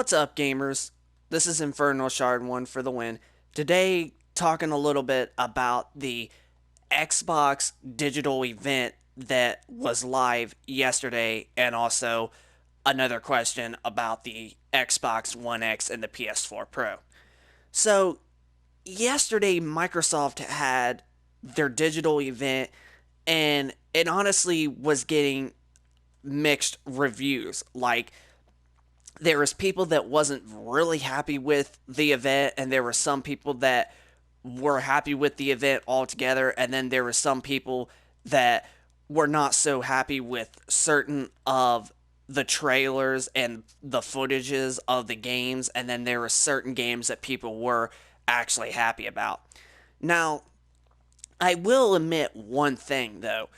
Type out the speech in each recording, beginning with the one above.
What's up, gamers? This is Infernal Shard 1 for the win. Today, talking a little bit about the Xbox digital event that was live yesterday, and also another question about the Xbox One X and the PS4 Pro. So, yesterday, Microsoft had their digital event, and it honestly was getting mixed reviews. Like, there was people that wasn't really happy with the event, and there were some people that were happy with the event altogether, and then there were some people that were not so happy with certain of the trailers and the footages of the games, and then there were certain games that people were actually happy about. Now, I will admit one thing though,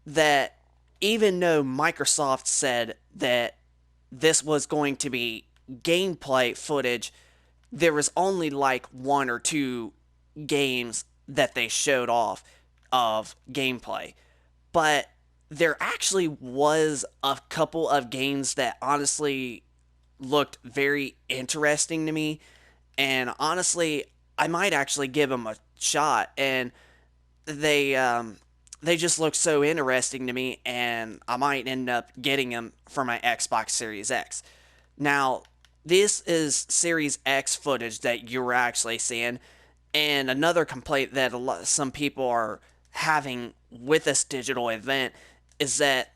that even though Microsoft said that this was going to be gameplay footage, there was only like one or two games that they showed off of gameplay. But there actually was a couple of games that honestly looked very interesting to me. And honestly, I might actually give them a shot. And they they just look so interesting to me, and I might end up getting them for my Xbox Series X. Now, this is Series X footage that you were actually seeing, and another complaint that some people are having with this digital event is that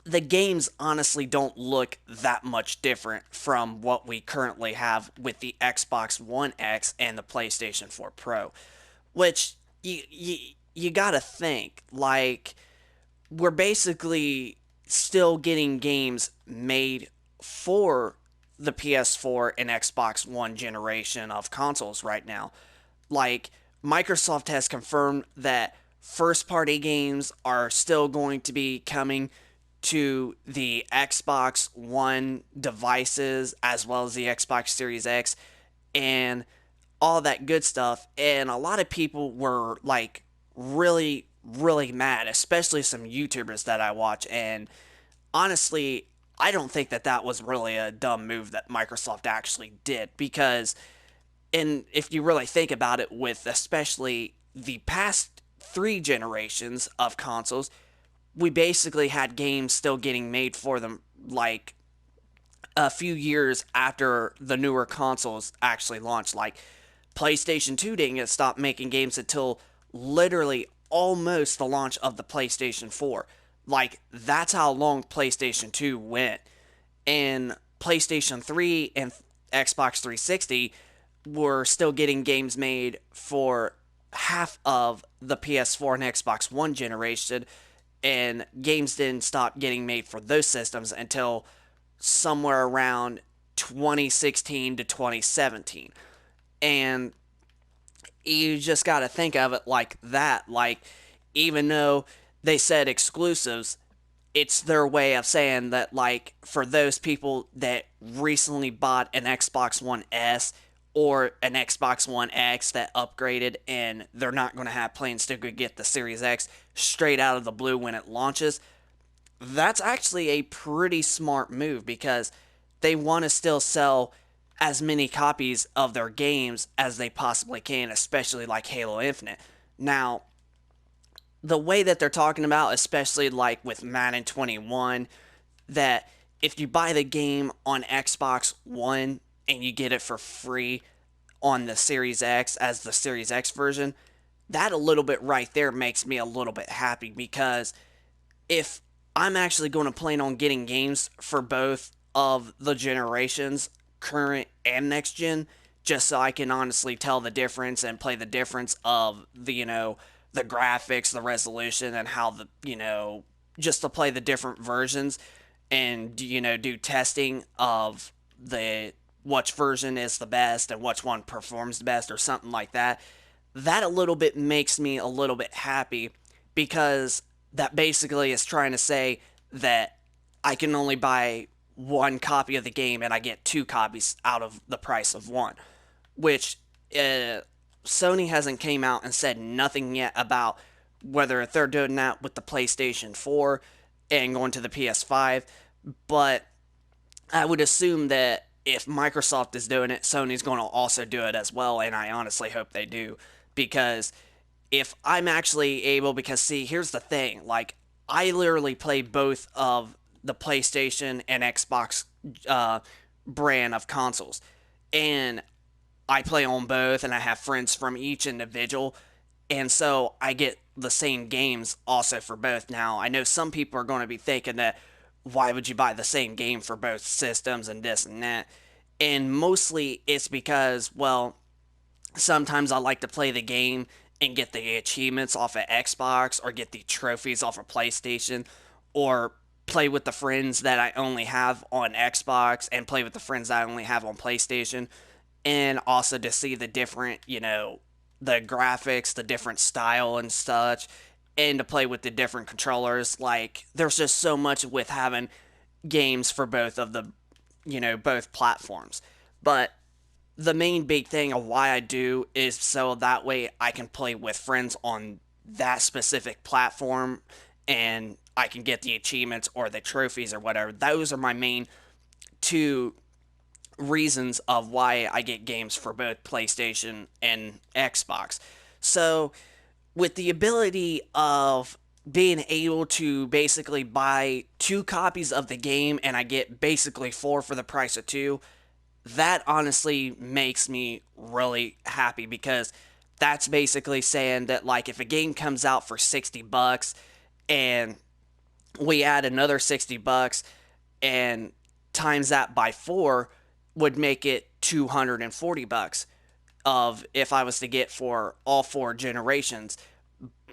the games honestly don't look that much different from what we currently have with the Xbox One X and the PlayStation 4 Pro, which you gotta think, like, we're basically still getting games made for the PS4 and Xbox One generation of consoles right now. Like, Microsoft has confirmed that first party games are still going to be coming to the Xbox One devices as well as the Xbox Series X and all that good stuff. And a lot of people were like really mad, especially some YouTubers that I watch. And honestly, I don't think that that was really a dumb move that Microsoft actually did, because, and if you really think about it, with especially the past three generations of consoles, we basically had games still getting made for them like a few years after the newer consoles actually launched. Like, PlayStation 2 didn't get stopped making games until literally almost the launch of the PlayStation 4. Like, that's how long PlayStation 2 went. And PlayStation 3 and Xbox 360 were still getting games made for half of the PS4 and Xbox One generation, and games didn't stop getting made for those systems until somewhere around 2016 to 2017. And you just got to think of it like that. Like, even though they said exclusives, it's their way of saying that, like, for those people that recently bought an Xbox One S or an Xbox One X that upgraded, and they're not going to have plans to go get the Series X straight out of the blue when it launches, that's actually a pretty smart move, because they want to still sell as many copies of their games as they possibly can, especially like Halo Infinite. Now, the way that they're talking about, especially like with Madden 21, that if you buy the game on Xbox One and you get it for free on the Series X as the Series X version, that a little bit right there makes me a little bit happy, because if I'm actually going to plan on getting games for both of the generations, current and next gen, just so I can honestly tell the difference and play the difference of the graphics, the resolution, and how just to play the different versions, and do testing of the which version is the best and which one performs the best or something like that. That a little bit makes me a little bit happy, because that basically is trying to say that I can only buy one copy of the game and I get two copies out of the price of one, which Sony hasn't came out and said nothing yet about whether they're doing that with the PlayStation 4 and going to the PS5, but I would assume that if Microsoft is doing it, Sony's going to also do it as well, and I honestly hope they do, because if I'm actually able, because see, here's the thing, like I literally play both of the PlayStation and Xbox uh, brand of consoles, and I play on both, and I have friends from each individual, and so I get the same games also for both. Now, I know some people are going to be thinking that why would you buy the same game for both systems and this and that? And mostly it's because, well, sometimes I like to play the game and get the achievements off of Xbox or get the trophies off of PlayStation or play with the friends that I only have on Xbox and play with the friends that I only have on PlayStation, and also to see the different, the graphics, the different style and such, and to play with the different controllers. Like, there's just so much with having games for both of the, both platforms. But the main big thing of why I do is so that way I can play with friends on that specific platform and I can get the achievements or the trophies or whatever. Those are my main two reasons of why I get games for both PlayStation and Xbox. So, with the ability of being able to basically buy two copies of the game and I get basically four for the price of two, that honestly makes me really happy because that's basically saying that like if a game comes out for $60 and we add another $60 and times that by 4 would make it $240 of if I was to get for all four generations.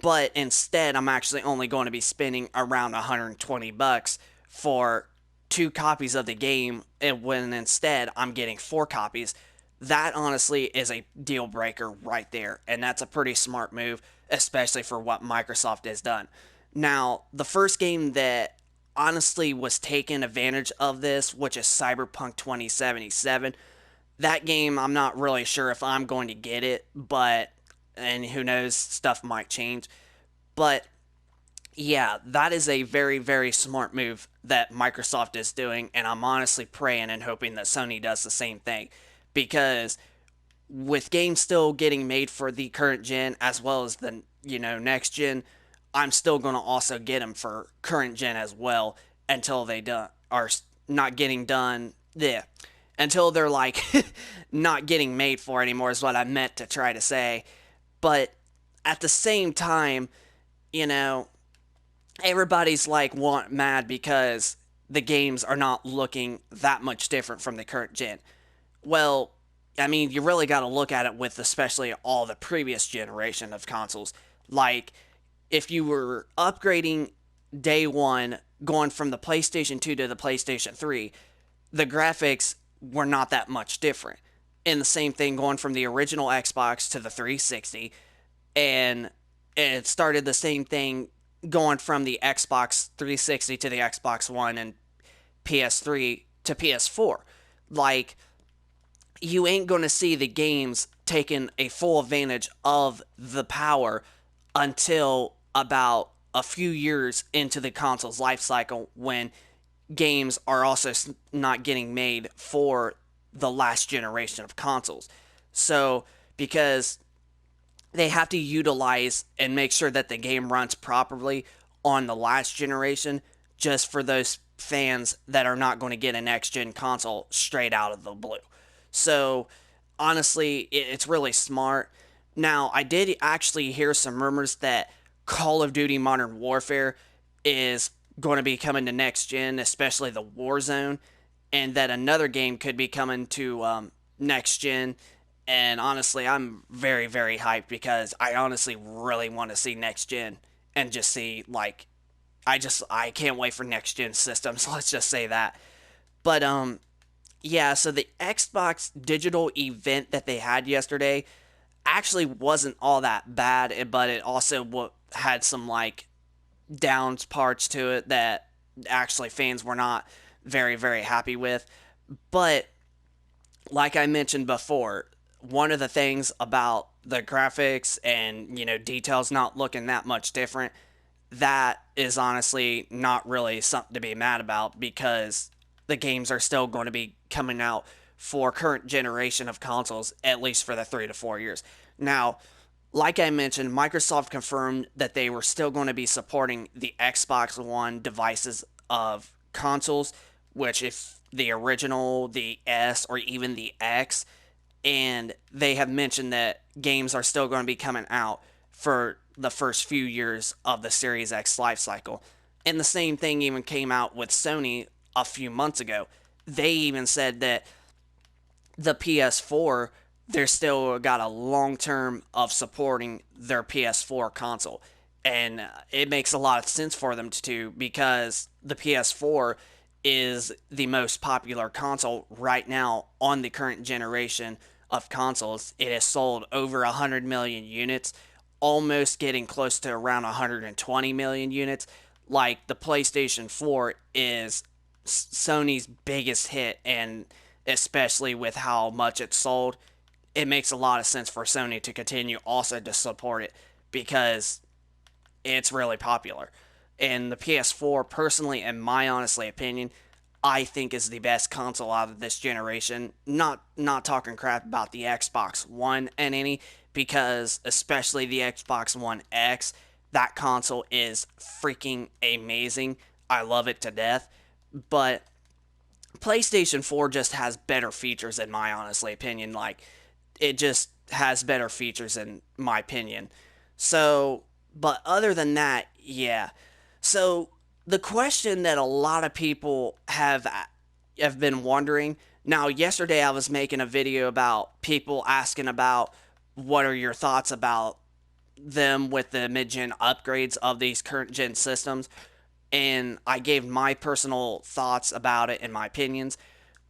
But instead, I'm actually only going to be spending around $120 for two copies of the game, and when instead I'm getting four copies. That honestly is a deal breaker right there, and that's a pretty smart move, especially for what Microsoft has done. Now, the first game that honestly was taking advantage of this, which is Cyberpunk 2077, that game I'm not really sure if I'm going to get it, but and who knows, stuff might change. But yeah, that is a very, very smart move that Microsoft is doing, and I'm honestly praying and hoping that Sony does the same thing. Because with games still getting made for the current gen as well as the, next gen, I'm still going to also get them for current gen as well until they are not getting done. Yeah. Until they're like not getting made for anymore is what I meant to try to say. But at the same time, you know, everybody's like mad because the games are not looking that much different from the current gen. Well, I mean, you really got to look at it with especially all the previous generation of consoles. Like, if you were upgrading day one, going from the PlayStation 2 to the PlayStation 3, the graphics were not that much different. And the same thing going from the original Xbox to the 360, and it started the same thing going from the Xbox 360 to the Xbox One and PS3 to PS4. Like, you ain't going to see the games taking a full advantage of the power until about a few years into the console's life cycle when games are also not getting made for the last generation of consoles. So, because they have to utilize and make sure that the game runs properly on the last generation just for those fans that are not going to get a next gen console straight out of the blue. So, honestly, it's really smart. Now, I did actually hear some rumors that Call of Duty Modern Warfare is going to be coming to next gen, especially the Warzone, and that another game could be coming to next gen. And honestly, I'm very, very hyped because I honestly really want to see next gen and just see like I can't wait for next gen systems. Let's just say that. But yeah, so the Xbox digital event that they had yesterday actually wasn't all that bad, but it also had some like downs parts to it that actually fans were not very, very happy with. But like I mentioned before, one of the things about the graphics and, details not looking that much different, that is honestly not really something to be mad about because the games are still going to be coming out for current generation of consoles, at least for the 3 to 4 years. Now, like I mentioned, Microsoft confirmed that they were still going to be supporting the Xbox One devices of consoles, which if the original, the S, or even the X, and they have mentioned that games are still going to be coming out for the first few years of the Series X life cycle. And the same thing even came out with Sony a few months ago. They even said that the PS4, they're still got a long term of supporting their PS4 console. And it makes a lot of sense for them to because the PS4 is the most popular console right now on the current generation of consoles. It has sold over 100 million units, almost getting close to around 120 million units. Like the PlayStation 4 is Sony's biggest hit, and especially with how much it sold, it makes a lot of sense for Sony to continue also to support it because it's really popular. And the PS4, personally, in my honestly opinion, I think is the best console out of this generation. Not talking crap about the Xbox One and any, because especially the Xbox One X, that console is freaking amazing. I love it to death. But PlayStation 4 just has better features in my honestly opinion. Like it just has better features in my opinion. So, but other than that, yeah. So, the question that a lot of people have been wondering. Now, yesterday I was making a video about people asking about what are your thoughts about them with the mid-gen upgrades of these current gen systems, and I gave my personal thoughts about it and my opinions.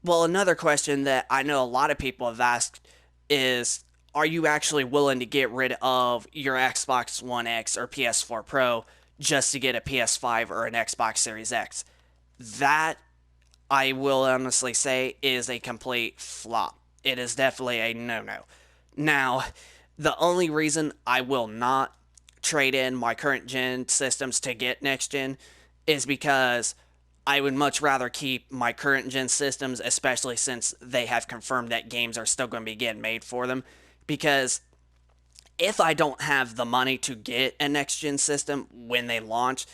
Well, another question that I know a lot of people have asked is, are you actually willing to get rid of your Xbox One X or PS4 Pro just to get a PS5 or an Xbox Series X? That, I will honestly say, is a complete flop. It is definitely a no no. Now, the only reason I will not trade in my current gen systems to get next gen is because I would much rather keep my current gen systems, especially since they have confirmed that games are still going to be getting made for them. Because if I don't have the money to get a next gen system when they launch,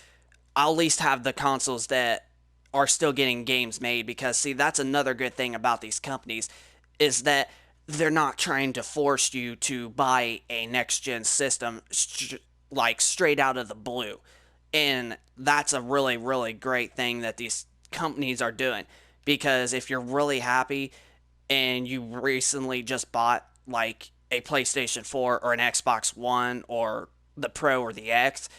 I'll at least have the consoles that are still getting games made. Because, see, that's another good thing about these companies is that they're not trying to force you to buy a next gen system like straight out of the blue. And that's a really, really great thing that these companies are doing. Because if you're really happy and you recently just bought like a PlayStation 4 or an Xbox One or the Pro or the X,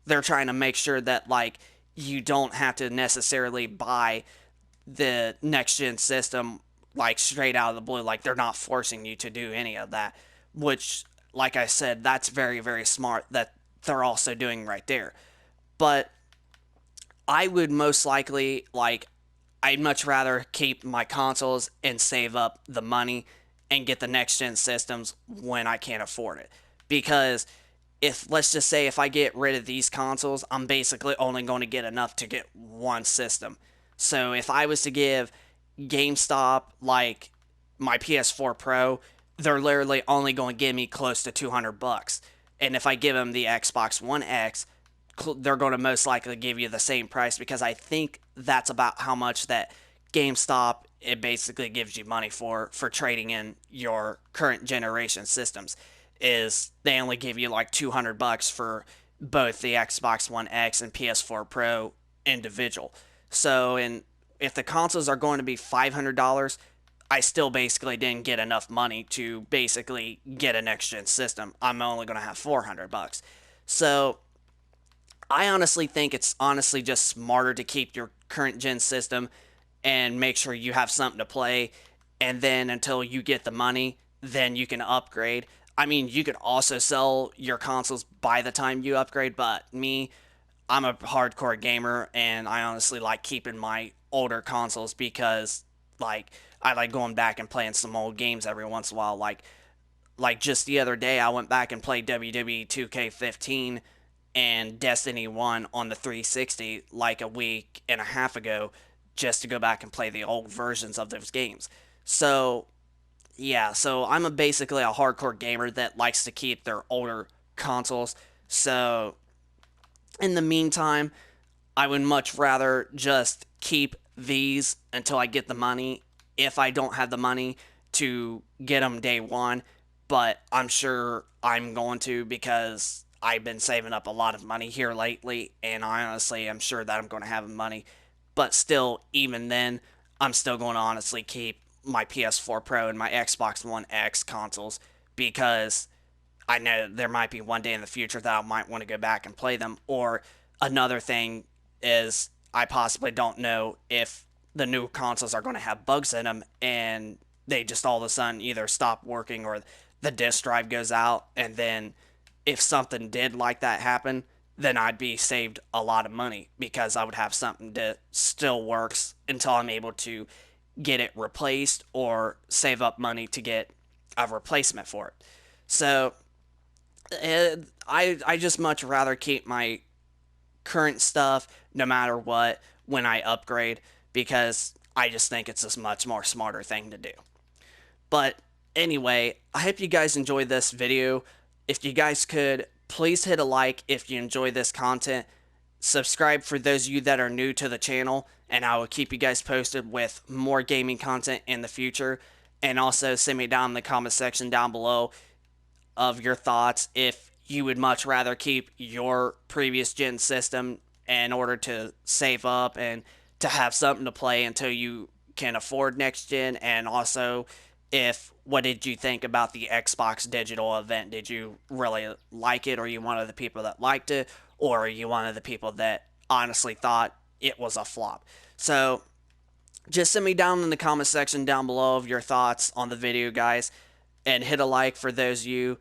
they're trying to make sure that like you don't have to necessarily buy the next gen system like straight out of the blue. Like they're not forcing you to do any of that, which, like I said, that's very, very smart that they're also doing right there. But I would most likely like I'd much rather keep my consoles and save up the money and get the next gen systems when I can't afford it. Because if, let's just say, if I get rid of these consoles, I'm basically only going to get enough to get one system. So if I was to give GameStop like my PS4 Pro, they're literally only going to give me close to $200. And if I give them the Xbox One X, they're going to most likely give you the same price, because I think that's about how much that GameStop, it basically gives you money for trading in your current generation systems. Is they only give you like $200 for both the Xbox One X and PS4 Pro individual. So, and if the consoles are going to be $500, I still basically didn't get enough money to basically get a next gen system. I'm only going to have $400. So I honestly think it's honestly just smarter to keep your current gen system and make sure you have something to play. And then until you get the money, then you can upgrade. I mean, you could also sell your consoles by the time you upgrade, but me, I'm a hardcore gamer and I honestly like keeping my older consoles because like I like going back and playing some old games every once in a while. Like just the other day I went back and played WWE 2K15 and Destiny 1 on the 360 like a week and a half ago, just to go back and play the old versions of those games. So yeah, so I'm basically a hardcore gamer that likes to keep their older consoles. So in the meantime, I would much rather just keep these until I get the money if I don't have the money to get them day one. But I'm sure I'm going to because I've been saving up a lot of money here lately, and I honestly am sure that I'm going to have money. But still, even then, I'm still going to honestly keep my PS4 Pro and my Xbox One X consoles because I know there might be one day in the future that I might want to go back and play them. Or another thing is I possibly don't know if the new consoles are going to have bugs in them and they just all of a sudden either stop working or the disk drive goes out. And then if something did like that happen, then I'd be saved a lot of money because I would have something that still works until I'm able to get it replaced or save up money to get a replacement for it. So I just much rather keep my current stuff no matter what when I upgrade because I just think it's a much more smarter thing to do. But anyway, I hope you guys enjoyed this video. If you guys could, please hit a like if you enjoy this content. Subscribe for those of you that are new to the channel, and I will keep you guys posted with more gaming content in the future. And also send me down in the comment section down below of your thoughts if you would much rather keep your previous gen system in order to save up and to have something to play until you can afford next gen, and also if what did you think about the Xbox digital event? Did you really like it? Or are you one of the people that liked it? Or are you one of the people that honestly thought it was a flop? So just send me down in the comment section down below of your thoughts on the video, guys, and hit a like for those of you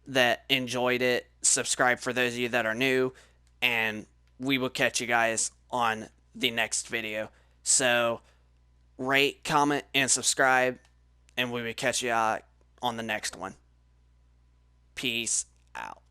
that enjoyed it. Subscribe for those of you that are new, and we will catch you guys on the next video. So rate, comment, and subscribe, and we will catch you on the next one. Peace out.